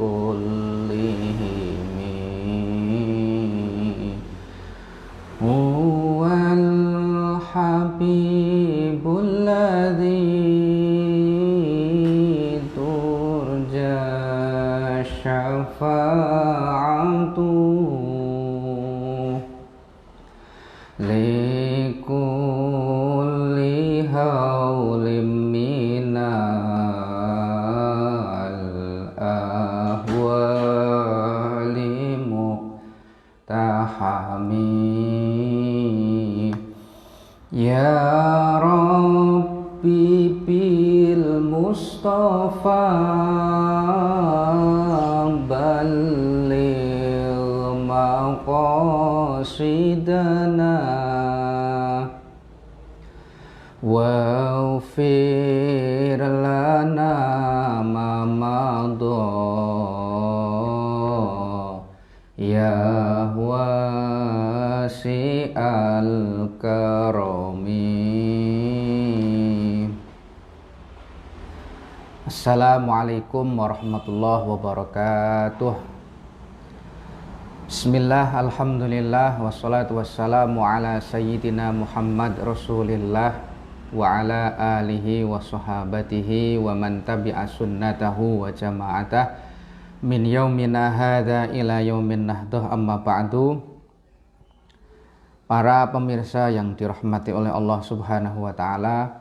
كلهم هو الحبيب الذي ترجى شفاعته لكل هول من الأهوال مقتحمي يا ربي بالمصطفى بلغ مقاصدنا واغفر لنا ما مضى يا واسع الكرم. Assalamualaikum warahmatullahi wabarakatuh. Bismillah, alhamdulillah, wassalatu wassalamu ala sayyidina Muhammad rasulillah wa ala alihi wa sahabatihi wa man tabi'a sunnatahu wa jama'atah min yaumina hadha ila yaumin nahdah, amma ba'du. Para pemirsa yang dirahmati oleh Allah subhanahu wa ta'ala,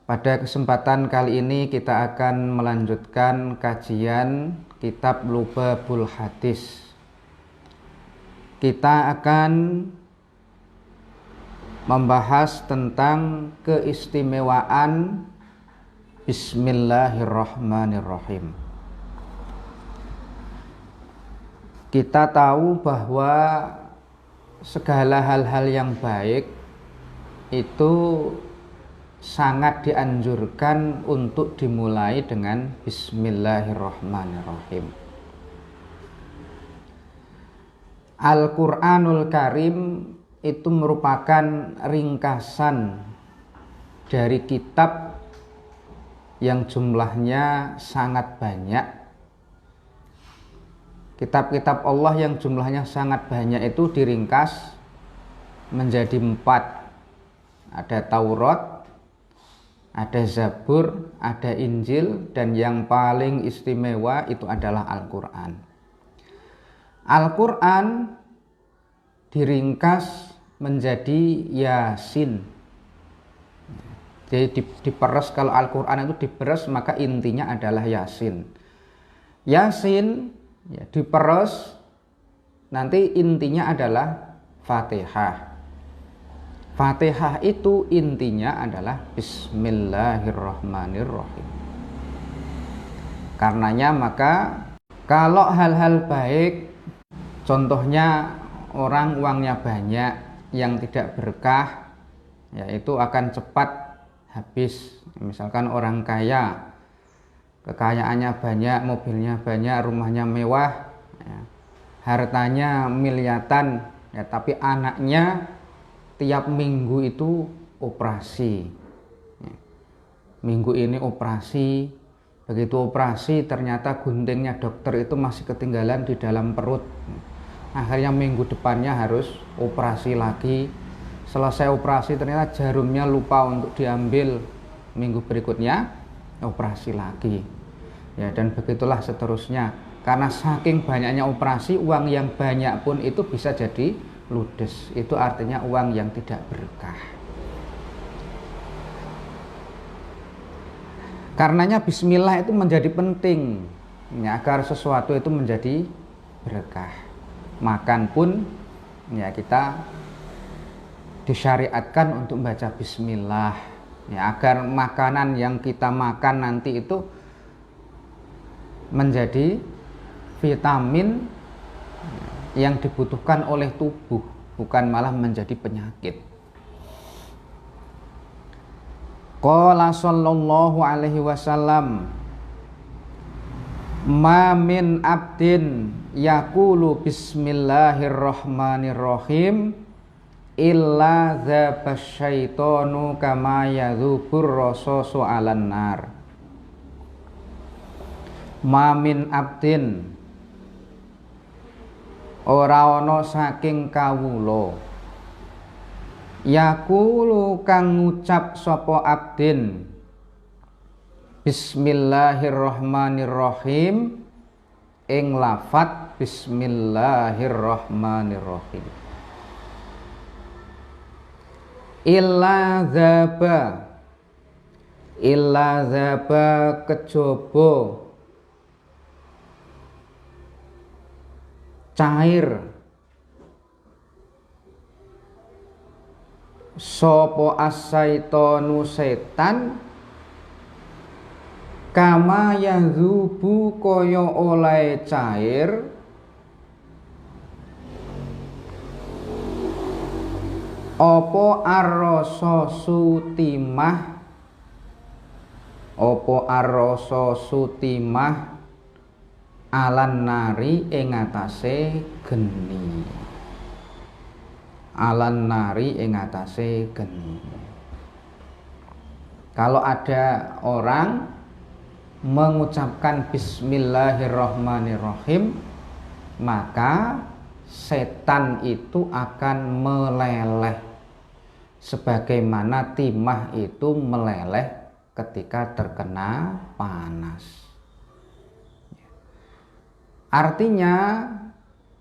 pada kesempatan kali ini kita akan melanjutkan kajian kitab Lubabul Hadis. Kita akan membahas tentang keistimewaan Bismillahirrahmanirrahim. Kita tahu bahwa segala hal-hal yang baik itu sangat dianjurkan untuk dimulai dengan Bismillahirrahmanirrahim. Al-Quranul Karim itu merupakan ringkasan dari kitab yang jumlahnya sangat banyak. Kitab-kitab Allah yang jumlahnya sangat banyak itu diringkas menjadi 4. Ada Taurat, ada Zabur, ada Injil, dan yang paling istimewa itu adalah Al-Quran. Al-Quran diringkas menjadi Yasin. Jadi diperes, kalau Al-Quran itu diperes maka intinya adalah Yasin. Yasin ya, diperes nanti intinya adalah Fatihah. Fatihah itu intinya adalah Bismillahirrahmanirrahim. Karenanya maka kalau hal-hal baik, contohnya orang uangnya banyak yang tidak berkah, yaitu akan cepat habis. Misalkan orang kaya, kekayaannya banyak, mobilnya banyak, rumahnya mewah, ya, hartanya miliatan, ya, tapi anaknya tiap minggu itu operasi. Minggu ini operasi, begitu operasi ternyata guntingnya dokter itu masih ketinggalan di dalam perut. Akhirnya minggu depannya harus operasi lagi. Selesai operasi ternyata jarumnya lupa untuk diambil. Minggu berikutnya operasi lagi. Ya, dan begitulah seterusnya. Karena saking banyaknya operasi, uang yang banyak pun itu bisa jadi ludes. Itu artinya uang yang tidak berkah. Karenanya bismillah itu menjadi penting, ya, agar sesuatu itu menjadi berkah. Makan pun ya kita disyariatkan untuk membaca bismillah, ya, agar makanan yang kita makan nanti itu menjadi vitamin yang dibutuhkan oleh tubuh, bukan malah menjadi penyakit. Qala sallallahu alaihi wasallam, ma min abdin yaqulu bismillahirrahmanirrahim illa dzabasyaitonu kama yadzubur rasasu 'alan nar. Mamin abdin ora ana saking kawula yaqulu kang ngucap sapa abdin Bismillahirrahmanirrahim ing lafat Bismillahirrahmanirrahim illa dzaba kejaba cair sapa as-syaitonu setan kama yadzubu kaya oleh cair apa arrasa sutimah alan nari ing atase geni Kalau ada orang mengucapkan Bismillahirrahmanirrahim, maka setan itu akan meleleh sebagaimana timah itu meleleh ketika terkena panas. Artinya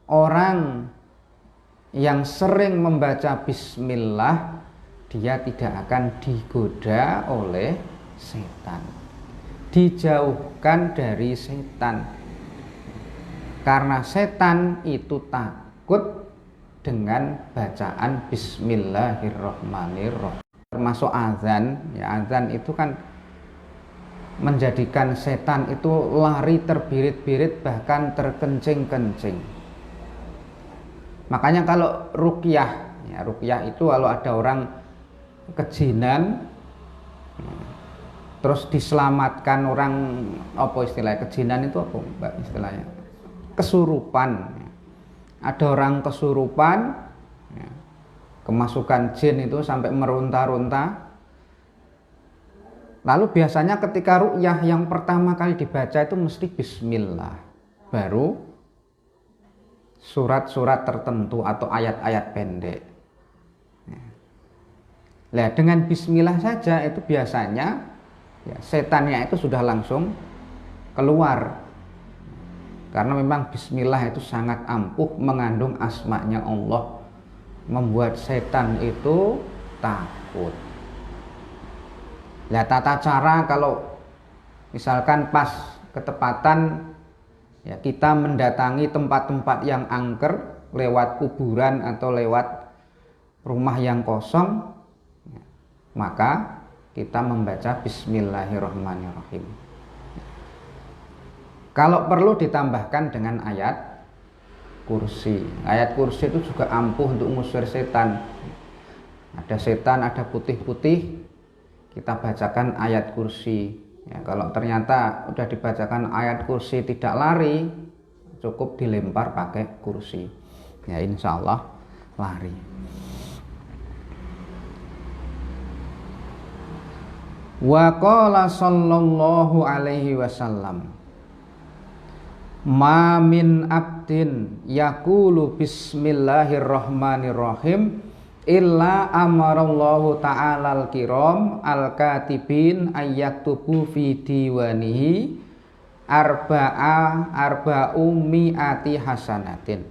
orang yang sering membaca bismillah, dia tidak akan digoda oleh setan, dijauhkan dari setan, karena setan itu takut dengan bacaan bismillahirrahmanirrahim. Termasuk azan, ya, azan itu kan menjadikan setan itu lari terbirit-birit, bahkan terkencing-kencing. Makanya kalau ruqyah, ya, ruqyah itu kalau ada orang kejinan, terus diselamatkan orang, apa istilahnya kejinan itu apa Mbak istilahnya? Kesurupan. Ada orang kesurupan, ya, kemasukan jin itu sampai meronta-ronta. Lalu biasanya ketika ruqyah yang pertama kali dibaca itu mesti bismillah, baru surat-surat tertentu atau ayat-ayat pendek. Nah, dengan bismillah saja itu biasanya, ya, setannya itu sudah langsung keluar, karena memang bismillah itu sangat ampuh, mengandung asmanya Allah, membuat setan itu takut. Nah, tata cara kalau misalkan pas ketepatan, ya, kita mendatangi tempat-tempat yang angker lewat kuburan atau lewat rumah yang kosong, ya, maka kita membaca bismillahirrahmanirrahim. Kalau perlu ditambahkan dengan ayat kursi. Ayat kursi itu juga ampuh untuk mengusir setan. Ada setan, ada putih-putih, kita bacakan ayat kursi. Ya, kalau ternyata udah dibacakan ayat kursi tidak lari, cukup dilempar pakai kursi. Ya, insya Allah lari. Wa qala sallallahu alaihi wasallam, ma min abdin yaqulu bismillahirrahmanirrahim illa amarallahu ta'ala al-kiram al-katibin ayyaktubu fi diwanihi arba'u mi'ati hasanatin.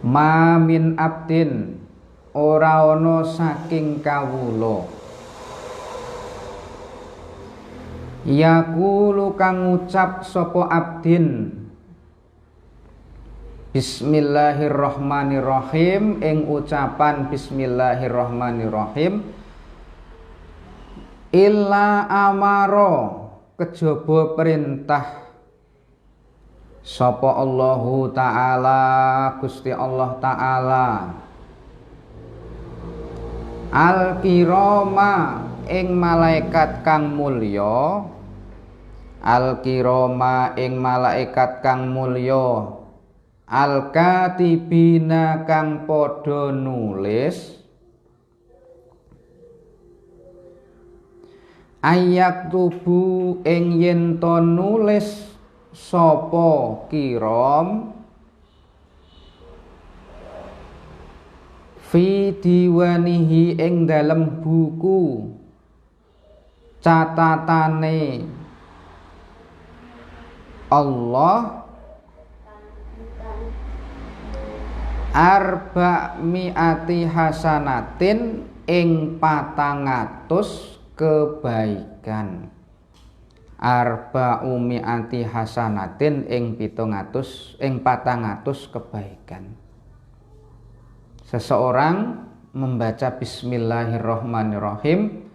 Ma min abdin ora ana saking kawula yaqulu kang ngucap sapa abdin Bismillahirrahmanirrahim ing ucapan bismillahirrahmanirrahim illa amaro kejaba perintah sapa Allahu ta'ala Gusti Allah ta'ala al-kirama ing malaikat kang mulya, al-kirama ing malaikat kang mulya, al-katibina kang padha nulis, ayak tubu ing yen to nulis sapa kiram fi diwanihi ing dalem buku catatane Allah arba'mi'ati hasanatin ing 400 kebaikan. Arba'umi'ati hasanatin ing 400 kebaikan. Seseorang membaca bismillahirrahmanirrahim,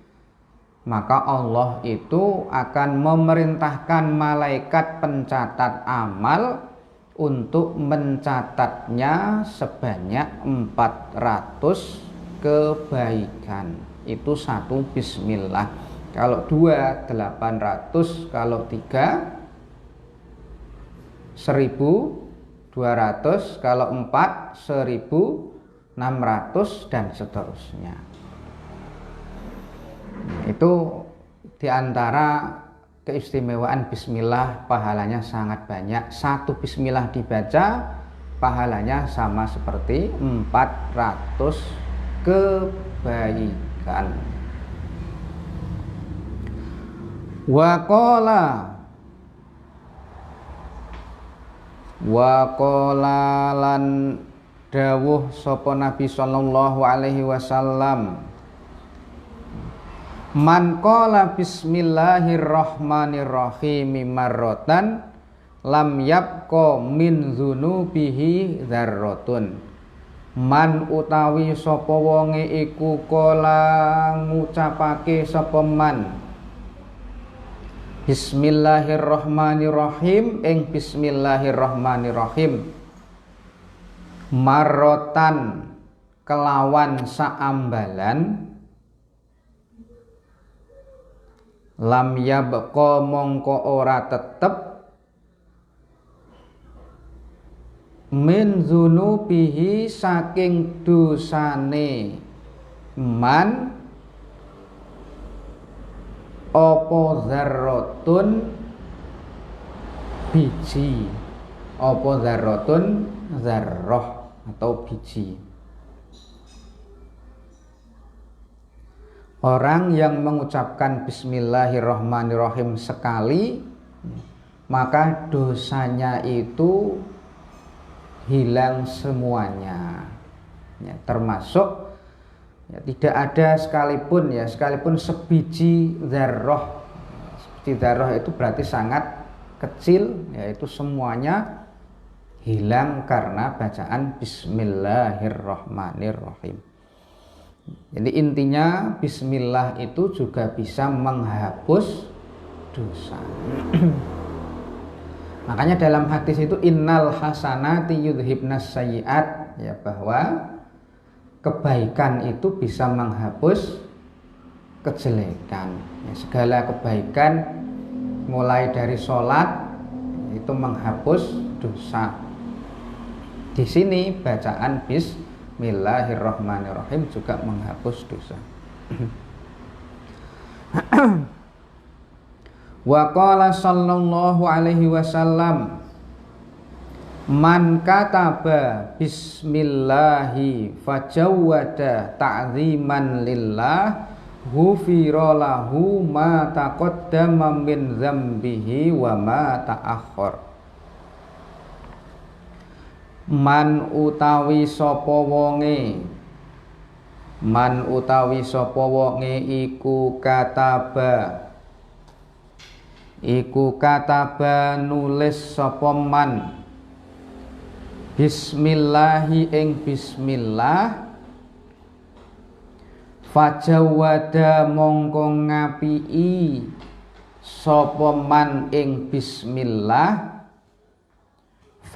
maka Allah itu akan memerintahkan malaikat pencatat amal untuk mencatatnya sebanyak 400 kebaikan. Itu satu bismillah. Kalau 2 800, kalau 3 1200, kalau 4 1600 dan seterusnya. Itu diantara keistimewaan bismillah, pahalanya sangat banyak. Satu bismillah dibaca, pahalanya sama seperti 400 kebaikan. Wa qala lan dawuh sapa Nabi sallallahu alaihi wasallam, man qala bismillahirrahmanirrahim marratan lam yabqa min dzunubihi dzarratun. Man utawi sapa wonge iku kala ngucapake sapa man bismillahirrahmanirrahim ing bismillahirrahmanirrahim marratan kelawan saambalan, lam yabqa mongko ora tetep min dzunubihi saking dosane man apa dzarratun biji, apa dzarratun dzarrah atau biji. Orang yang mengucapkan bismillahirrahmanirrahim sekali, maka dosanya itu hilang semuanya, ya, termasuk ya, tidak ada sekalipun sebiji dzarrah. Sebiji dzarrah itu berarti sangat kecil, yaitu semuanya hilang karena bacaan bismillahirrahmanirrahim. Jadi intinya bismillah itu juga bisa menghapus dosa. Makanya dalam hadis itu innal hasanati yudhibnas sayyiat, ya, bahwa kebaikan itu bisa menghapus kejelekan. Ya, segala kebaikan mulai dari sholat itu menghapus dosa. Di sini bacaan bismillahirrahmanirrahim juga menghapus dosa. Wa qala sallallahu alaihi wasallam, man kataba bismillahi fajawwada ta'ziman lillah ghufira lahu ma taqaddama min dzambihi wa ma ta'akhkhar. Man utawi sapa wonge iku kataba nulis sapa man bismillahi ing bismillah fajawada mongko ngapii sapa man ing bismillah,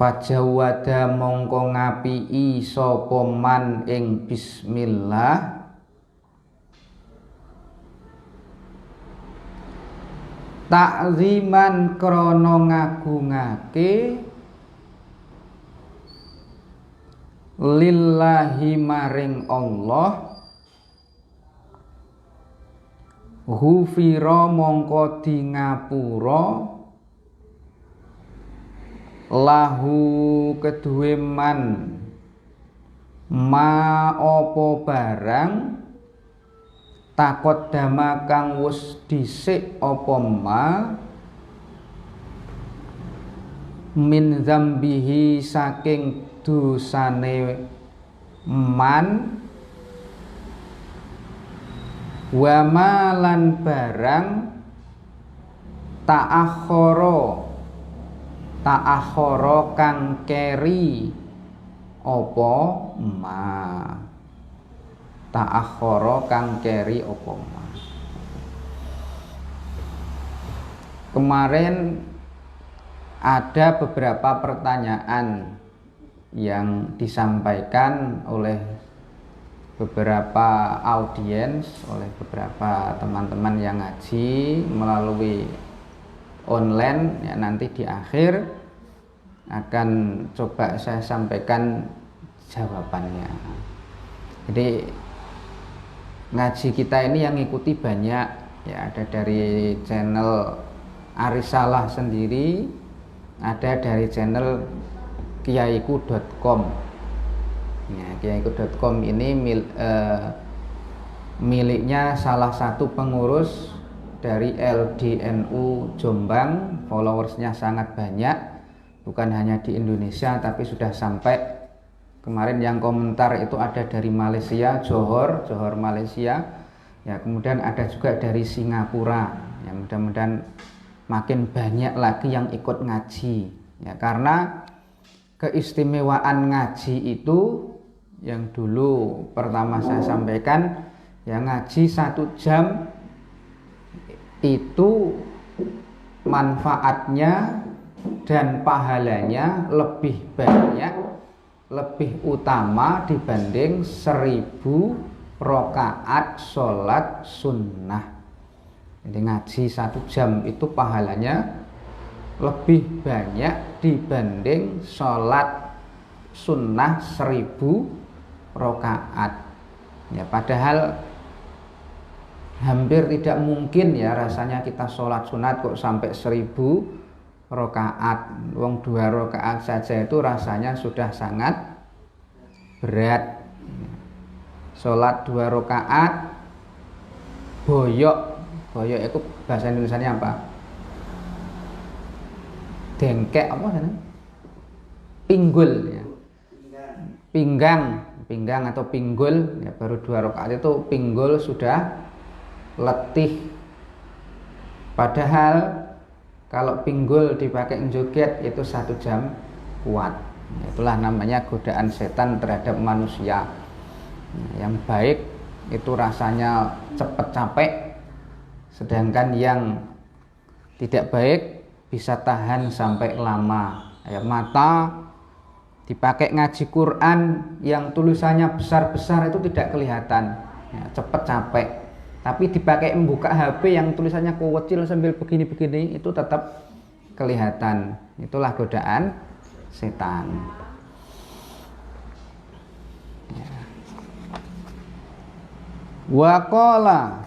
fajawada mongko ngapii sapa man ing bismillah, ta'ziman krana ngagungake lillahi maring Allah, Ghufira mongko di ngapura lahu kedue man ma opo barang takot dama kang wus dhisik opo ma min zambihi saking dosane man wa malan barang ta'akhara kang keri apa ma ta'akhara kang keri apa ma. Kemarin ada beberapa pertanyaan yang disampaikan oleh beberapa audiens, oleh beberapa teman-teman yang ngaji melalui online ya, nanti di akhir akan coba saya sampaikan jawabannya. Jadi ngaji kita ini yang ngikuti banyak ya, ada dari channel Arisalah sendiri, ada dari channel kiaiku.com. Ya, kiaiku.com ini miliknya salah satu pengurus dari LDNU Jombang, followersnya sangat banyak, bukan hanya di Indonesia tapi sudah sampai kemarin yang komentar itu ada dari Malaysia, Johor Malaysia ya, kemudian ada juga dari Singapura ya, mudah-mudahan makin banyak lagi yang ikut ngaji ya, karena keistimewaan ngaji itu yang dulu pertama saya sampaikan ya, ngaji 1 jam itu manfaatnya dan pahalanya lebih banyak, lebih utama dibanding 1000 rakaat sholat sunnah. Jadi ngaji 1 jam itu pahalanya lebih banyak dibanding sholat sunnah 1000 rakaat ya, padahal hampir tidak mungkin ya rasanya kita sholat sunat kok sampai 1000 rakaat. Wong 2 rakaat saja itu rasanya sudah sangat berat. Sholat 2 rakaat boyok itu bahasa Indonesianya apa? Dengkek apa sana? Pinggul ya. Pinggang atau pinggul ya, baru 2 rakaat itu pinggul sudah letih. Padahal kalau pinggul dipakai joget itu 1 jam kuat. Itulah namanya godaan setan terhadap manusia. Yang baik itu rasanya cepat capek, sedangkan yang tidak baik bisa tahan sampai lama. Ya, mata dipakai ngaji Quran yang tulisannya besar-besar itu tidak kelihatan ya, cepat capek. Tapi dipakai membuka HP yang tulisannya kecil sambil begini-begini itu tetap kelihatan. Itulah godaan setan ya. Waqala,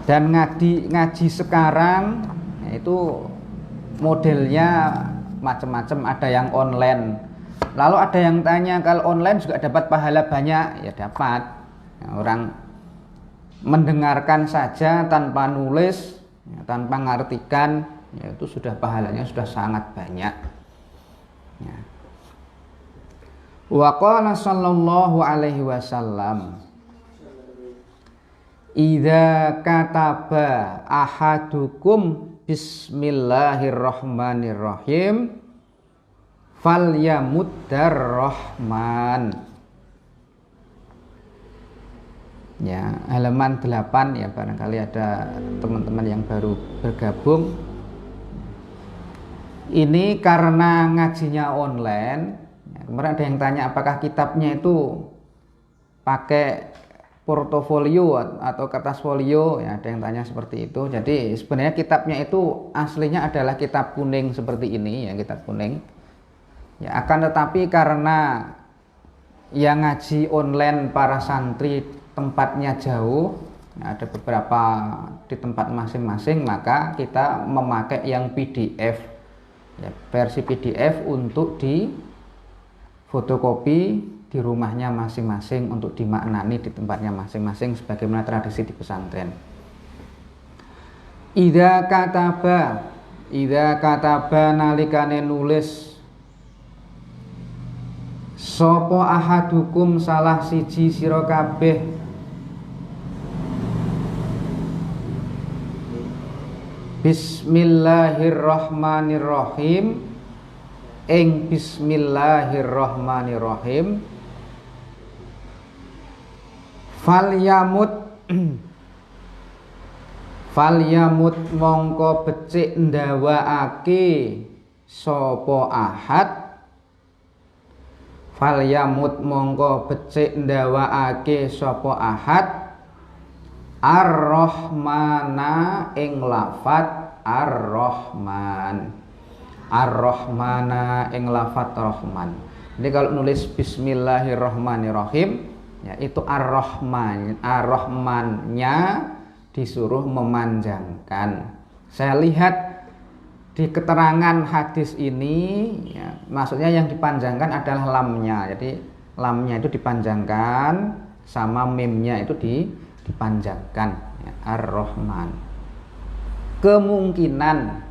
dan ngaji sekarang itu modelnya macam-macam, ada yang online. Lalu ada yang tanya, kalau online juga dapat pahala banyak? Ya dapat. Orang mendengarkan saja tanpa nulis ya, tanpa ngartikan ya, itu sudah pahalanya sudah sangat banyak ya. Wa qala sallallahu alaihi wasallam, idza kataba ahadukum bismillahirrahmanirrahim falyamuddar rahman. Ya, halaman 8 ya, barangkali ada teman-teman yang baru bergabung. Ini karena ngajinya online ya, kemarin ada yang tanya apakah kitabnya itu pakai portofolio atau kertas folio ya, ada yang tanya seperti itu. Jadi sebenarnya kitabnya itu aslinya adalah kitab kuning seperti ini ya, kitab kuning ya, akan tetapi karena yang ngaji online para santri tempatnya jauh ada beberapa di tempat masing-masing, maka kita memakai yang PDF, ya, versi PDF untuk di fotokopi di rumahnya masing-masing untuk dimaknani di tempatnya masing-masing sebagaimana tradisi di pesantren. Idza kataba nalikane nulis sapa ahadukum salah siji sira kabeh Bismillahirrahmanirrahim ing Bismillahirrahmanirrahim falyamut mongko becik ndawakake sapa ahad falyamut mongko becik ndawakake sapa ahad ar-rahmana ing lafat ar-rahman, ar-rahmana ing lafat rahman. Jadi kalau nulis Bismillahirrahmanirrahim, ya itu ar-rahman, ar-rahmannya disuruh memanjangkan. Saya lihat di keterangan hadis ini, ya, maksudnya yang dipanjangkan adalah lamnya. Jadi lamnya itu dipanjangkan, sama mimnya itu dipanjangkan, ya, ar-rahman. Kemungkinan,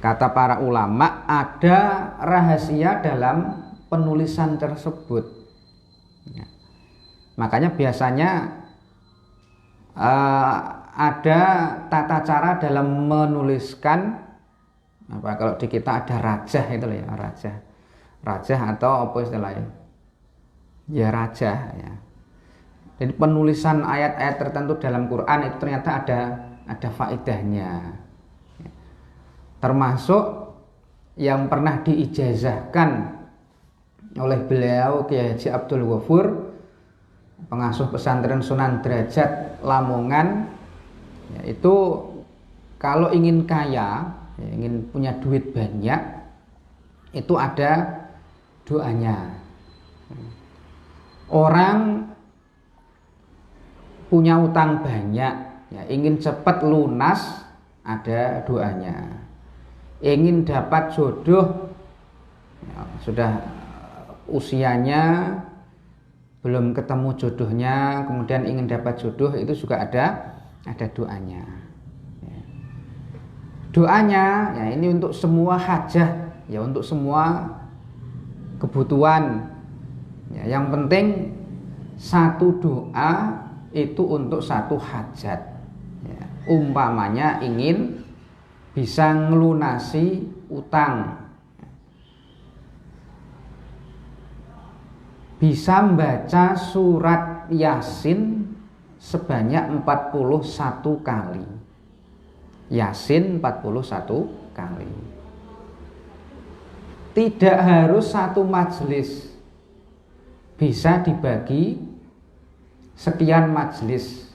kata para ulama, ada rahasia dalam penulisan tersebut, ya. Makanya biasanya ada tata cara dalam menuliskan, apa kalau di kita ada rajah itu ya, rajah atau apa istilahnya, ya rajah, ya. Jadi penulisan ayat-ayat tertentu dalam Quran itu ternyata ada faedahnya. Termasuk yang pernah diijazahkan oleh beliau Kiai Haji Abdul Ghafur, pengasuh pesantren Sunan Derajat Lamongan, yaitu kalau ingin kaya, ya, ingin punya duit banyak, itu ada doanya. Orang punya utang banyak, ya, ingin cepat lunas, ada doanya. Ingin dapat jodoh, ya, sudah usianya belum ketemu jodohnya, kemudian ingin dapat jodoh, itu juga ada doanya. Ya. Doanya, ya ini untuk semua hajat, ya untuk semua kebutuhan. Ya, yang penting satu doa itu untuk satu hajat, ya. Umpamanya ingin bisa ngelunasi utang, bisa membaca surat Yasin sebanyak 41 kali. Yasin 41 kali. Tidak harus satu majelis, bisa dibagi sekian majelis.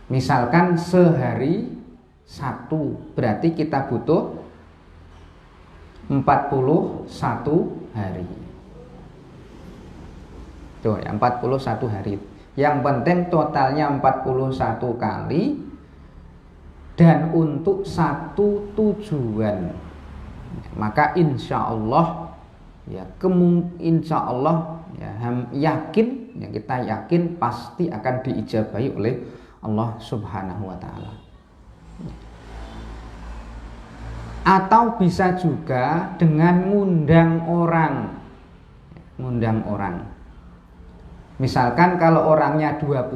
Misalkan sehari satu, berarti kita butuh 41 hari. Tuh, ya, 41 hari. Yang penting totalnya 41 kali dan untuk satu tujuan. Maka insya Allah, ya insya Allah, ya yakin, ya kita yakin pasti akan diijabahi oleh Allah Subhanahu wa Ta'ala. Atau bisa juga dengan ngundang orang. Misalkan kalau orangnya 20,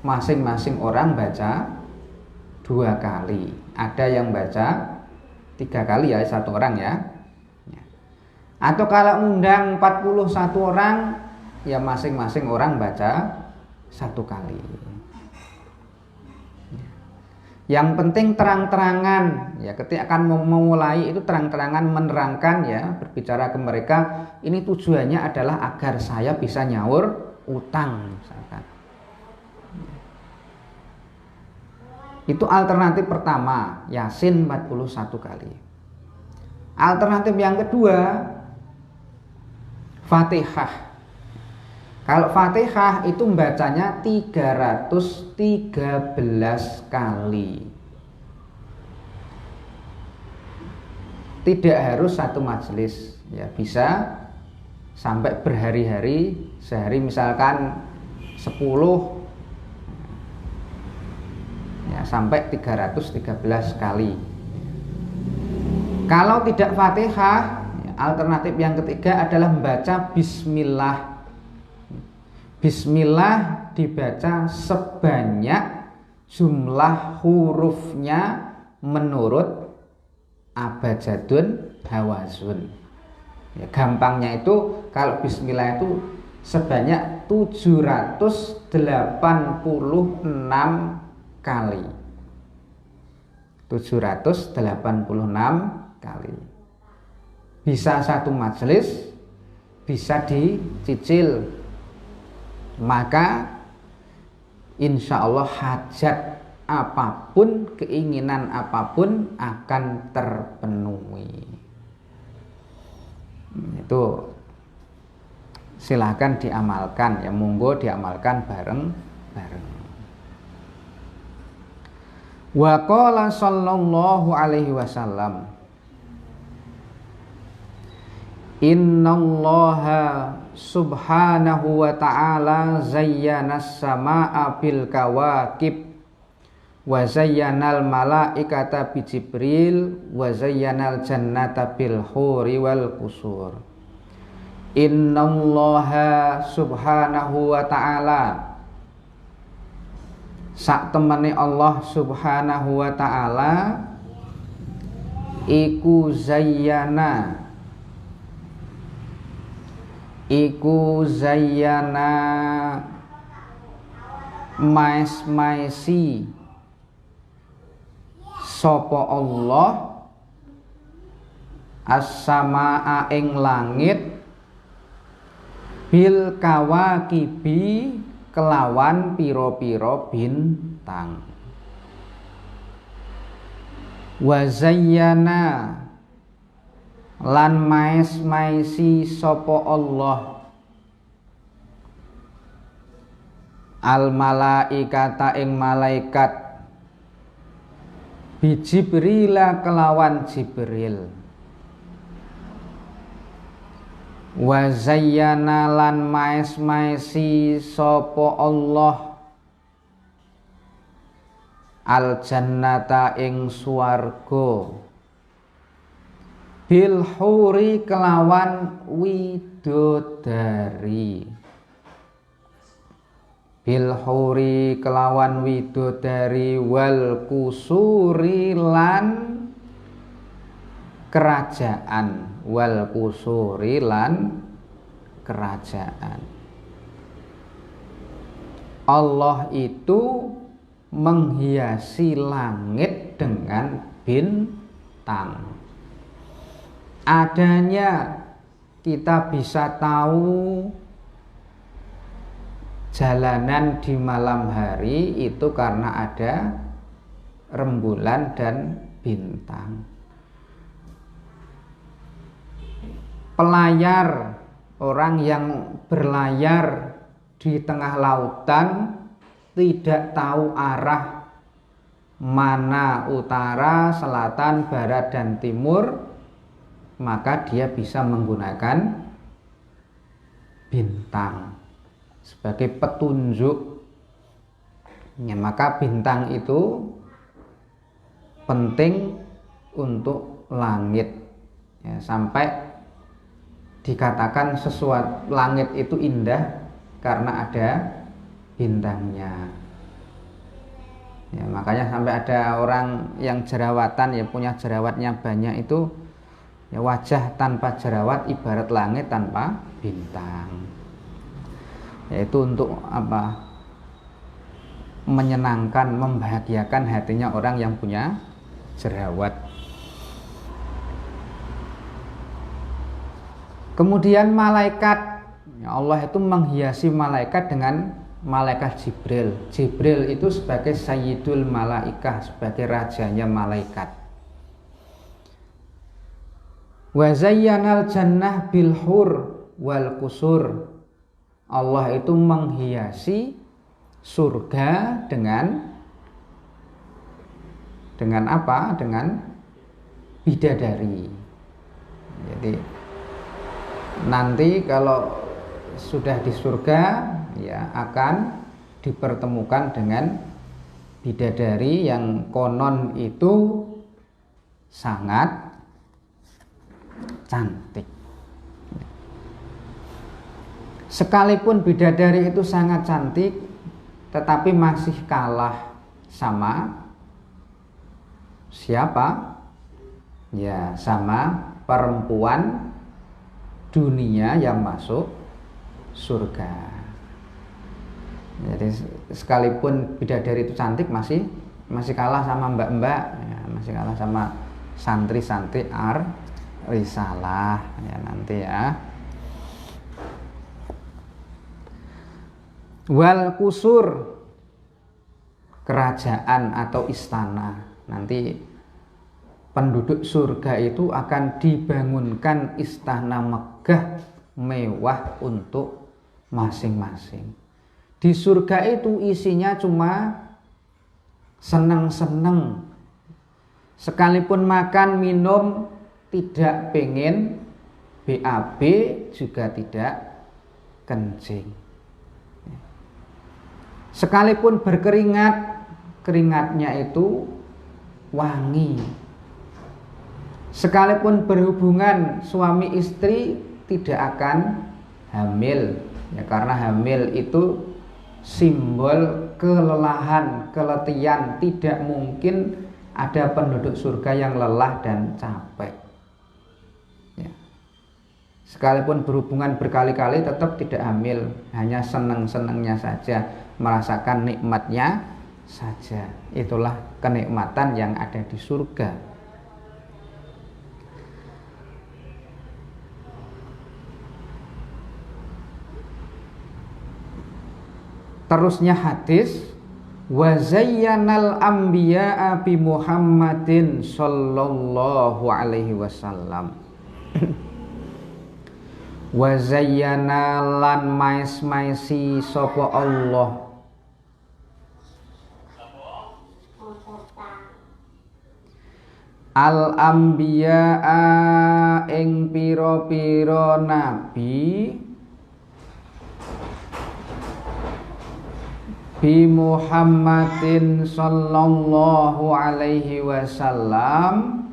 masing-masing orang baca 2 kali. Ada yang baca 3 kali, ya satu orang, ya. Atau kalau ngundang 41 orang, ya masing-masing orang baca 1 kali. Yang penting terang-terangan, ya ketika akan memulai itu terang-terangan menerangkan, ya berbicara ke mereka, ini tujuannya adalah agar saya bisa nyaur utang misalkan. Itu alternatif pertama, Yasin 41 kali. Alternatif yang kedua, Fatihah. Kalau Fatihah itu bacanya 313 kali. Tidak harus satu majelis, ya bisa sampai berhari-hari, sehari misalkan 10 ya, sampai 313 kali. Kalau tidak Fatihah, alternatif yang ketiga adalah membaca bismillah. Bismillah dibaca sebanyak jumlah hurufnya menurut abjadun hawazun. Ya, gampangnya itu kalau bismillah itu sebanyak 786 kali. 786 kali. Bisa satu majelis, bisa dicicil. Maka insya Allah hajat apapun, keinginan apapun akan terpenuhi. Itu silakan diamalkan, ya monggo diamalkan bareng-bareng. Wa qala sallallahu alaihi wasallam, innallaha subhanahu wa ta'ala zayyanas samaa bil kawakib wa zayyanal malaikata bi Jibril wa zayyanal jannata bil huri wal qusur. Innallaha subhanahu wa ta'ala, sak temene Allah subhanahu wa ta'ala iku zayyana maes-maesi sapa Allah as-samaa ing langit bil kawakibi kelawan pira-pira bintang, wa zayyana lan maes-maesi sapa Allah al malaikata ing malaikat bi Jibrila kelawan Jibril, wa zayyana lan maes-maesi sapa Allah al jannata ing swarga bil huri kelawan widodari, bil huri kelawan widodari wal kusuri lan kerajaan, wal kusuri lan kerajaan. Allah itu menghiasi langit dengan bintang. Adanya kita bisa tahu jalanan di malam hari itu karena ada rembulan dan bintang. Pelayar, orang yang berlayar di tengah lautan tidak tahu arah mana utara, selatan, barat, dan timur, maka dia bisa menggunakan bintang sebagai petunjuk. Ya, maka bintang itu penting untuk langit, ya, sampai dikatakan sesuatu langit itu indah karena ada bintangnya. Ya, makanya sampai ada orang yang jerawatan, ya punya jerawatnya banyak itu, ya wajah tanpa jerawat ibarat langit tanpa bintang. Yaitu untuk apa? Menyenangkan, membahagiakan hatinya orang yang punya jerawat. Kemudian malaikat, ya Allah itu menghiasi malaikat dengan malaikat Jibril. Jibril itu sebagai sayyidul malaikah, sebagai rajanya malaikat. Wa zayyanal jannah bil hur wal qusur. Allah itu menghiasi surga dengan apa? Dengan bidadari. Jadi nanti kalau sudah di surga ya akan dipertemukan dengan bidadari yang konon itu sangat cantik. Sekalipun bidadari itu sangat cantik, tetapi masih kalah sama siapa? Ya, sama perempuan dunia yang masuk surga. Jadi sekalipun bidadari itu cantik masih kalah sama mbak-mbak, ya, masih kalah sama santri-santri risalah ya nanti ya. Wal kusur, kerajaan atau istana. Nanti penduduk surga itu akan dibangunkan istana megah mewah untuk masing-masing. Di surga itu isinya cuma seneng-seneng. Sekalipun makan minum tidak pengen BAB juga tidak kencing. Sekalipun berkeringat, keringatnya itu wangi. Sekalipun berhubungan suami istri tidak akan hamil, ya, karena hamil itu simbol kelelahan, keletihan. Tidak mungkin ada penduduk surga yang lelah dan capek. Ya. Sekalipun berhubungan berkali-kali tetap tidak hamil, hanya senang-senangnya saja, merasakan nikmatnya saja. Itulah kenikmatan yang ada di surga. Terusnya hadis, wa zayyanal anbiya'a bi Muhammadin sallallahu alaihi wasallam. Wa zayyana lan mais-maisi sapa Allah al anbiya'a ing pira-pira nabi bi Muhammadin sallallahu alaihi wasallam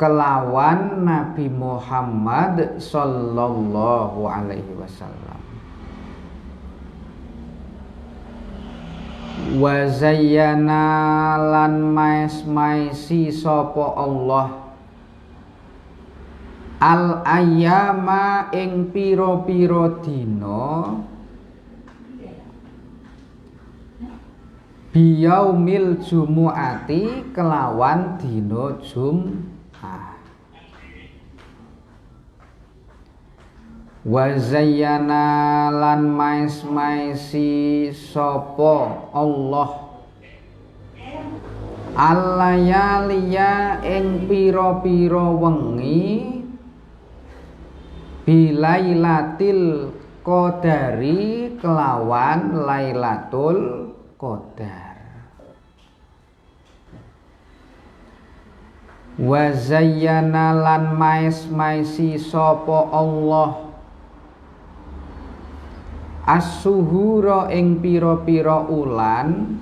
kelawan Nabi Muhammad sallallahu alaihi wasallam. Wa zayyana lan mais-maisi sapa Allah al ayyama ing pira-pira dina biyaumil jumu'ati kelawan dina Jum'ah. Wa zayyana lan mais-maisi sapa Allah al-layaliya ing pira-pira wengi bilailatil qadari kelawan Lailatul Qadar. Wa zayyana lan mais-maisi sapa Allah as-suhura ing pira-pira ulan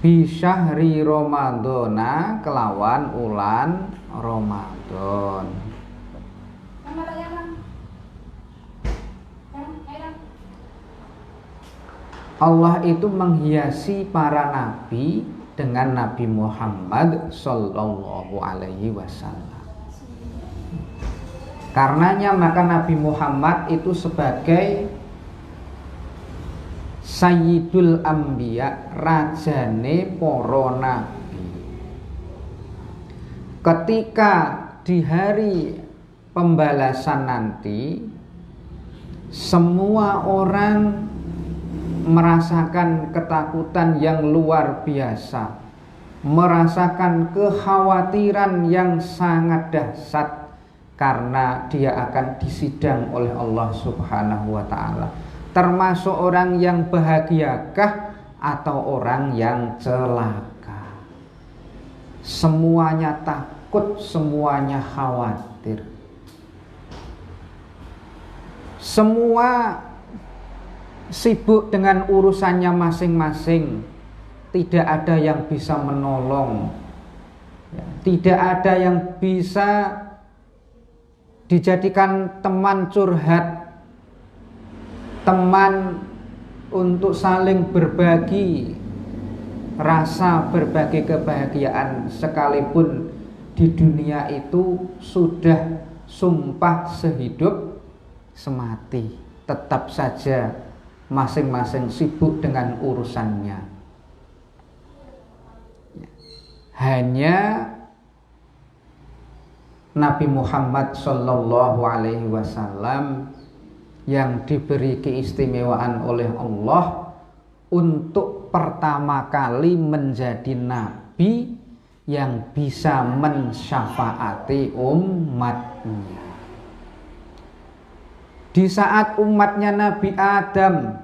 bi syahri Ramadhana kelawan ulan Ramadan. Allah itu menghiasi para nabi dengan Nabi Muhammad sallallahu alaihi wasallam. Karenanya maka Nabi Muhammad itu sebagai Sayyidul Anbiya, rajane para nabi. Ketika di hari pembalasan nanti semua orang merasakan ketakutan yang luar biasa, merasakan kekhawatiran yang sangat dahsyat, karena dia akan disidang oleh Allah Subhanahu wa taala. Termasuk orang yang bahagiakah atau orang yang celaka? Semuanya takut, semuanya khawatir. Semua sibuk dengan urusannya masing-masing. Tidak ada yang bisa menolong. Tidak ada yang bisa dijadikan teman curhat, teman untuk saling berbagi rasa, berbagi kebahagiaan, sekalipun di dunia itu sudah sumpah sehidup semati, tetap saja masing-masing sibuk dengan urusannya. Hanya Nabi Muhammad Sallallahu Alaihi Wasallam yang diberi keistimewaan oleh Allah untuk pertama kali menjadi nabi yang bisa mensyafaati umatnya. Di saat umatnya Nabi Adam,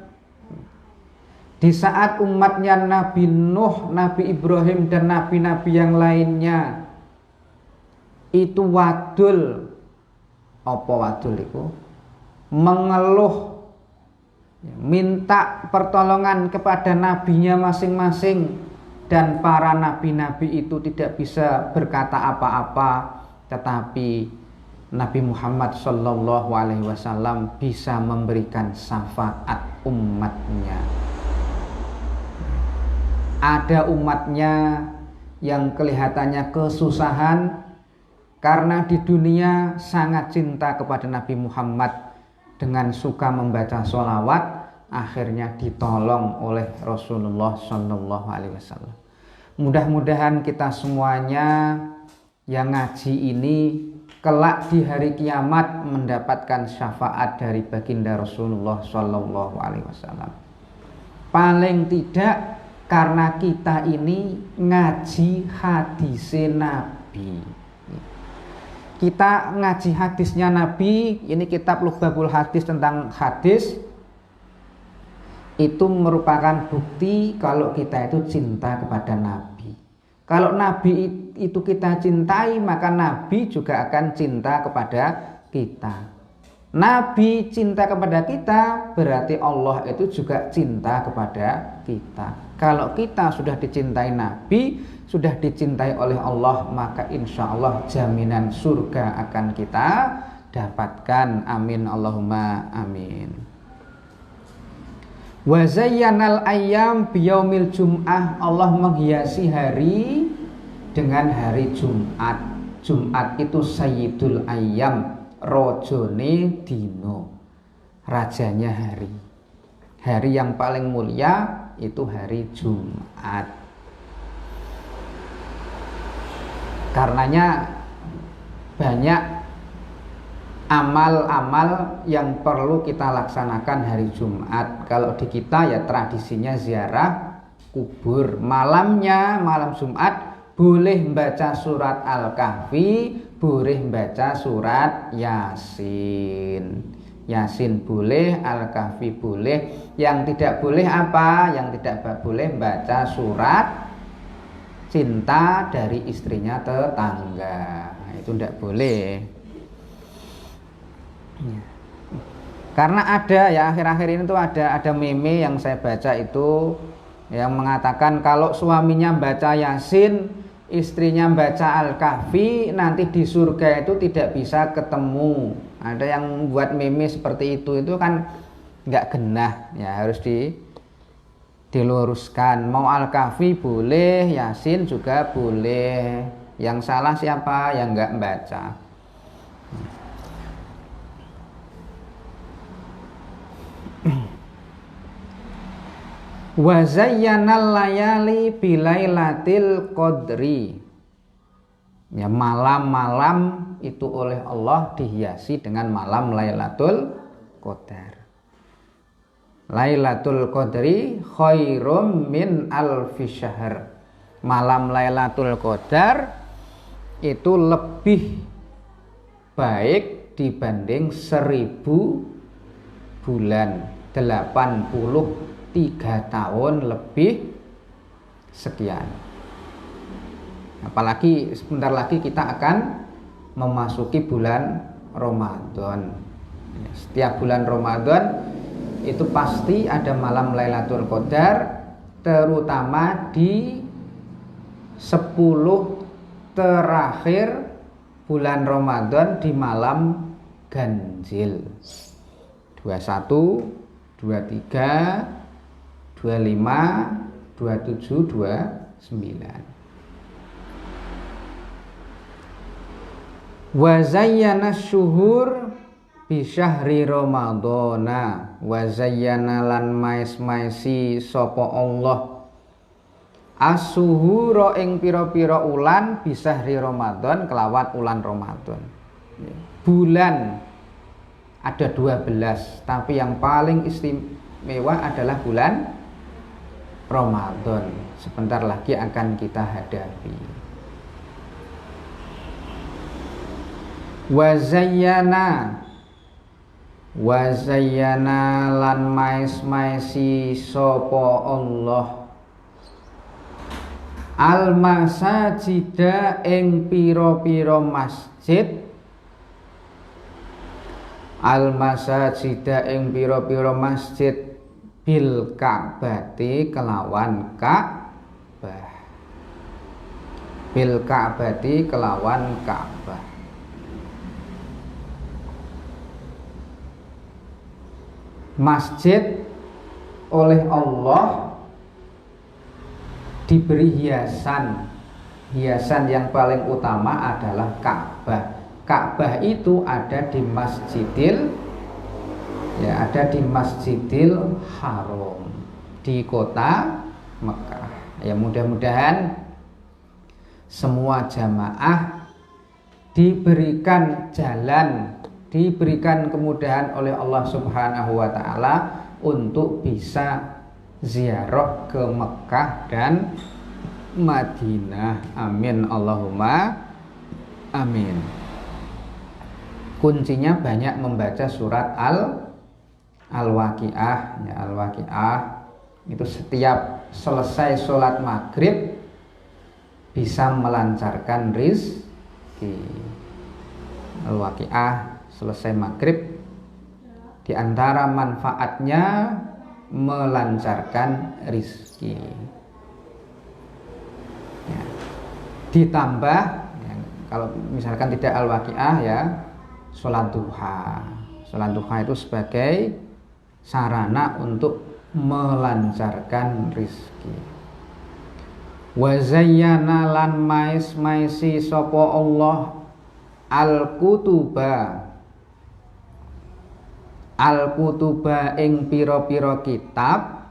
di saat umatnya Nabi Nuh, Nabi Ibrahim dan nabi-nabi yang lainnya itu wadul, apa wadul itu? Mengeluh, minta pertolongan kepada nabinya masing-masing, dan para nabi-nabi itu tidak bisa berkata apa-apa, tetapi Nabi Muhammad Sallallahu Alaihi Wasallam bisa memberikan syafaat umatnya. Ada umatnya yang kelihatannya kesusahan karena di dunia sangat cinta kepada Nabi Muhammad, dengan suka membaca sholawat, akhirnya ditolong oleh Rasulullah Sallallahu Alaihi Wasallam. Mudah-mudahan kita semuanya yang ngaji ini kelak di hari kiamat mendapatkan syafaat dari baginda Rasulullah Sallallahu Alaihi Wasallam. Paling tidak karena kita ini ngaji hadis Nabi. Kita ngaji hadisnya Nabi, ini kitab Lughbabul Hadis tentang hadis, itu merupakan bukti kalau kita itu cinta kepada Nabi. Kalau Nabi itu kita cintai, maka Nabi juga akan cinta kepada kita. Nabi cinta kepada kita, berarti Allah itu juga cinta kepada kita. Kalau kita sudah dicintai Nabi, sudah dicintai oleh Allah, maka insya Allah jaminan surga akan kita dapatkan. Amin Allahumma amin. Wa zayyanal ayyam biyaumil jum'ah. Allah menghiasi hari dengan hari Jumat. Jumat itu sayyidul ayyam, rojone dino, rajanya hari. Hari yang paling mulia itu hari Jumat. Karenanya banyak amal-amal yang perlu kita laksanakan hari Jumat. Kalau di kita ya tradisinya ziarah kubur. Malamnya, malam Jumat boleh membaca surat Al-Kahfi, boleh membaca surat Yasin. Yasin boleh, Al-Kahfi boleh. Yang tidak boleh apa? Yang tidak boleh membaca surat cinta dari istrinya tetangga. Nah, itu tidak boleh. Karena ada ya, akhir-akhir ini tuh ada meme yang saya baca itu yang mengatakan kalau suaminya baca Yasin, istrinya baca Al-Kahfi, nanti di surga itu tidak bisa ketemu. Ada yang buat meme seperti itu kan nggak genah ya, harus diluruskan. Mau Al-Kahfi boleh, Yasin juga boleh. Yang salah siapa? Yang nggak membaca. Wa zayyanal layali bilailatil qadri. Ya, malam-malam itu oleh Allah dihiasi dengan malam Lailatul Qadar. Lailatul Qadri khairum min alfi syahr. Malam Lailatul Qadar itu lebih baik dibanding 1000 bulan, 83 tahun lebih sekian. Apalagi sebentar lagi kita akan memasuki bulan Ramadan. Setiap bulan Ramadan itu pasti ada malam Lailatul Qadar, terutama di 10 terakhir bulan Ramadan di malam ganjil 21, 23, 25, 27, 29. Wa zayyana syuhur bi syahri ramadhana, wa zayyana lan mais-maisi sapa Allah as-suhura ing pira-pira ulan bi syahri Ramadan kelawan ulan Ramadan. Bulan ada 12, tapi yang paling istimewa adalah bulan Ramadan. Sebentar lagi akan kita hadapi. Wa zayyana lan mais-maisi sapa Allah al masajida ing pira-pira masjid, al masajida ing pira-pira masjid bil Ka'bati kelawan Ka'bah, bil Ka'bati kelawan Ka'bah. Masjid oleh Allah diberi hiasan yang paling utama adalah Ka'bah. Ka'bah itu ada di Masjidil Haram di kota Mekah. Ya, mudah-mudahan semua jamaah diberikan jalan, diberikan kemudahan oleh Allah Subhanahu wa taala untuk bisa ziarah ke Mekah dan Madinah. Amin Allahumma amin. Kuncinya banyak membaca surat Al-Waqiah. Ya, Al-Waqiah itu setiap selesai sholat maghrib bisa melancarkan rizki. Al-Waqiah selesai maghrib, di antara manfaatnya melancarkan rizki. Ya. Ditambah ya, kalau misalkan tidak Al-Waqiah ya, sholat duha. Sholat duha itu sebagai sarana untuk melancarkan rizki. Wa zayyana lan mais-maisi sapa Allah al-kutuba ing pira-pira kitab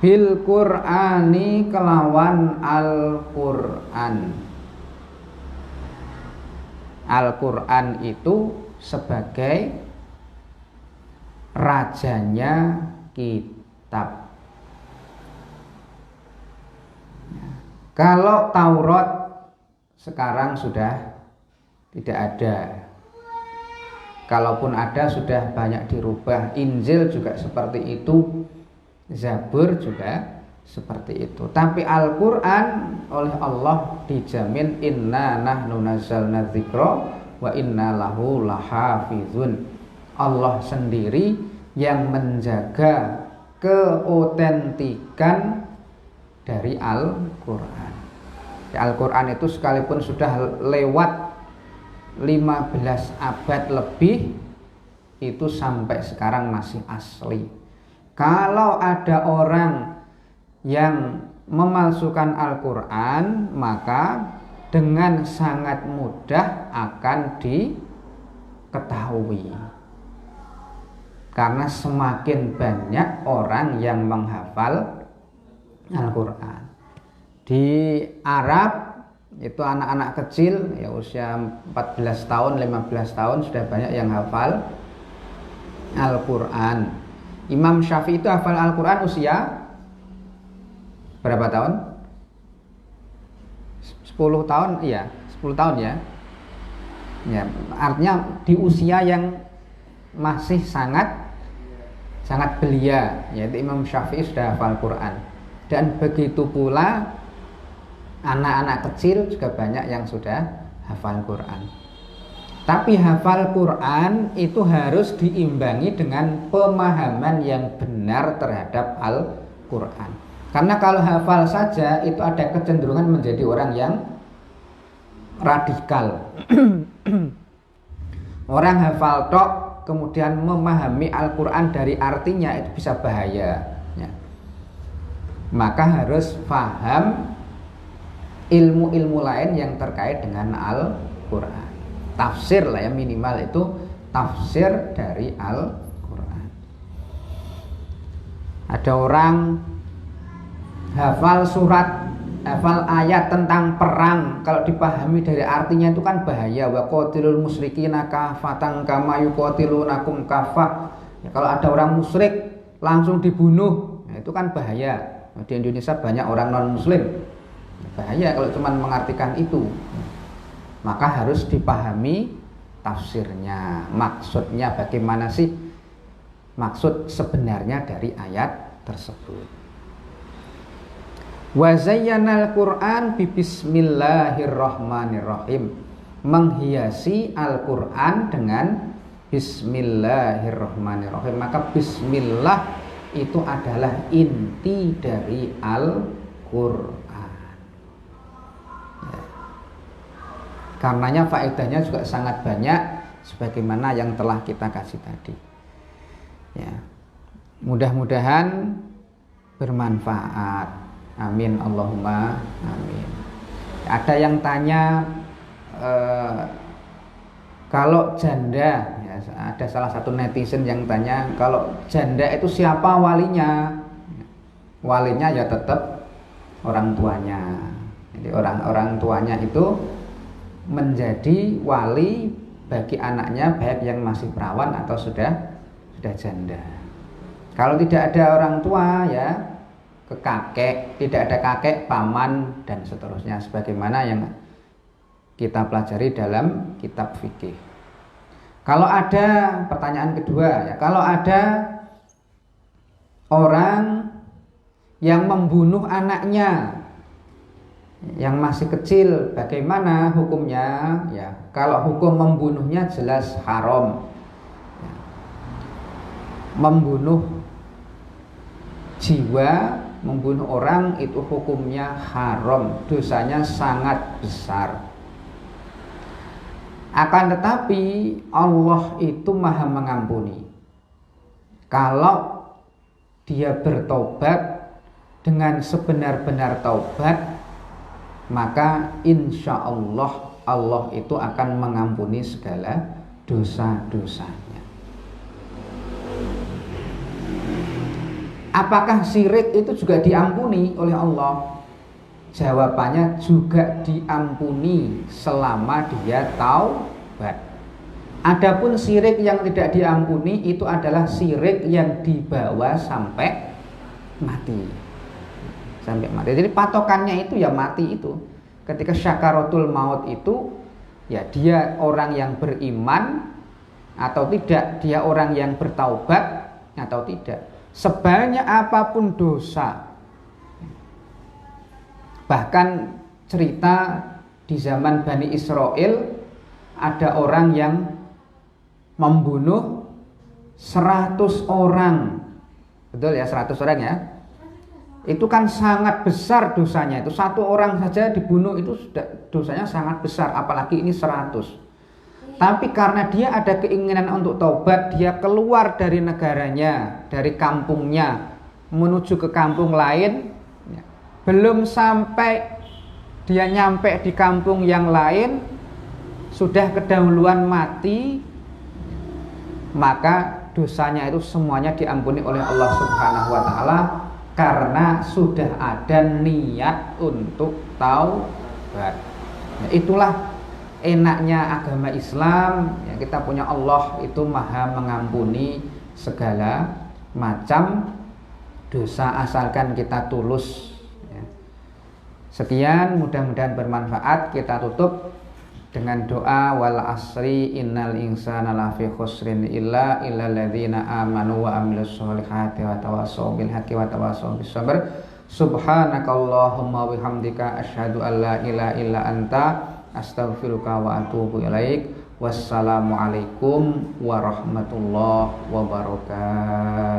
bil Qur'ani kelawan Al-Qur'an. Al-Qur'an itu sebagai rajanya kitab. Kalau Taurat sekarang sudah tidak ada. Kalaupun ada sudah banyak dirubah. Injil juga seperti itu, Zabur juga seperti itu. Tapi Al-Qur'an oleh Allah dijamin inna nahnu nazzalna dzikra wa inna lahu lahafizun. Allah sendiri yang menjaga keotentikan dari Al-Qur'an. Al-Qur'an itu sekalipun sudah lewat 15 abad lebih, itu sampai sekarang masih asli. Kalau ada orang yang memalsukan Al-Qur'an, maka dengan sangat mudah akan diketahui. Karena semakin banyak orang yang menghafal Al-Qur'an. Di Arab itu anak-anak kecil ya usia 14 tahun, 15 tahun sudah banyak yang hafal Al-Qur'an. Imam Syafi'i itu hafal Al-Qur'an usia berapa tahun? 10 tahun, iya, 10 tahun ya. Ya, artinya di usia yang masih sangat belia, yaitu Imam Syafi'i sudah hafal Quran. Dan begitu pula anak-anak kecil juga banyak yang sudah hafal Quran. Tapi hafal Quran itu harus diimbangi dengan pemahaman yang benar terhadap Al-Quran. Karena kalau hafal saja itu ada kecenderungan menjadi orang yang radikal. Orang hafal tok kemudian memahami Al-Quran dari artinya itu bisa bahaya ya. Maka harus paham ilmu-ilmu lain yang terkait dengan Al-Quran. Tafsir lah ya, minimal itu tafsir dari Al-Quran. Ada orang hafal surat, hafal ayat tentang perang, kalau dipahami dari artinya itu kan bahaya. Wa qatilul musyrikina kafatan kama yuqatilunakum kafah. Ya, kalau ada orang musyrik langsung dibunuh, ya, itu kan bahaya. Di Indonesia banyak orang non muslim, bahaya kalau cuma mengartikan itu. Maka harus dipahami tafsirnya, maksudnya bagaimana sih maksud sebenarnya dari ayat tersebut. Wa zayyanal Qur'an bi bismillahirrahmanirrahim. Menghiasi Al-Qur'an dengan bismillahirrahmanirrahim. Maka bismillah itu adalah inti dari Al-Qur'an. Ya. Karenanya faedahnya juga sangat banyak sebagaimana yang telah kita kasih tadi. Ya. Mudah-mudahan bermanfaat. Amin Allahumma amin. Ada yang tanya kalau janda ya, ada salah satu netizen yang tanya kalau janda itu siapa walinya? Walinya ya tetap orang tuanya. Jadi orang tuanya itu menjadi wali bagi anaknya, baik yang masih perawan atau sudah janda. Kalau tidak ada orang tua ya ke kakek, tidak ada kakek, paman dan seterusnya sebagaimana yang kita pelajari dalam kitab fikih. Kalau ada pertanyaan kedua ya, kalau ada orang yang membunuh anaknya yang masih kecil, bagaimana hukumnya? Ya, kalau hukum membunuhnya jelas haram. Ya. Membunuh jiwa, membunuh orang itu hukumnya haram, dosanya sangat besar. Akan tetapi Allah itu maha mengampuni. Kalau dia bertobat dengan sebenar-benar taubat, maka insya Allah Allah itu akan mengampuni segala dosa-dosanya. Apakah syirik itu juga diampuni oleh Allah? Jawabannya juga diampuni selama dia taubat. Adapun syirik yang tidak diampuni itu adalah syirik yang dibawa sampai mati. Sampai mati. Jadi patokannya itu ya mati itu. Ketika syakaratul maut itu ya dia orang yang beriman atau tidak, dia orang yang bertaubat atau tidak. Sebanyak apapun dosa, bahkan cerita di zaman Bani Israel ada orang yang membunuh 100 orang. Betul ya, 100 orang ya. Itu kan sangat besar dosanya. Itu satu orang saja dibunuh itu sudah dosanya sangat besar, apalagi ini 100. Tapi karena dia ada keinginan untuk taubat, dia keluar dari negaranya, dari kampungnya, menuju ke kampung lain. Belum sampai dia nyampe di kampung yang lain, sudah kedahuluan mati, maka dosanya itu semuanya diampuni oleh Allah Subhanahu wa Ta'ala, karena sudah ada niat untuk taubat. Itulah enaknya agama Islam ya, kita punya Allah itu maha mengampuni segala macam dosa asalkan kita tulus ya. Sekian, mudah-mudahan bermanfaat. Kita tutup dengan doa wal asri innal insana lafi khusrin illa illalladzina amanu wa amilus solihati wa tawassaw bil haqqi wa tawassaw bis sabr. Subhanakallahumma bihamdika asyhadu an la ilaha illa anta astaghfiruka wa atubu ilaik. Wassalamualaikum warahmatullahi wabarakatuh.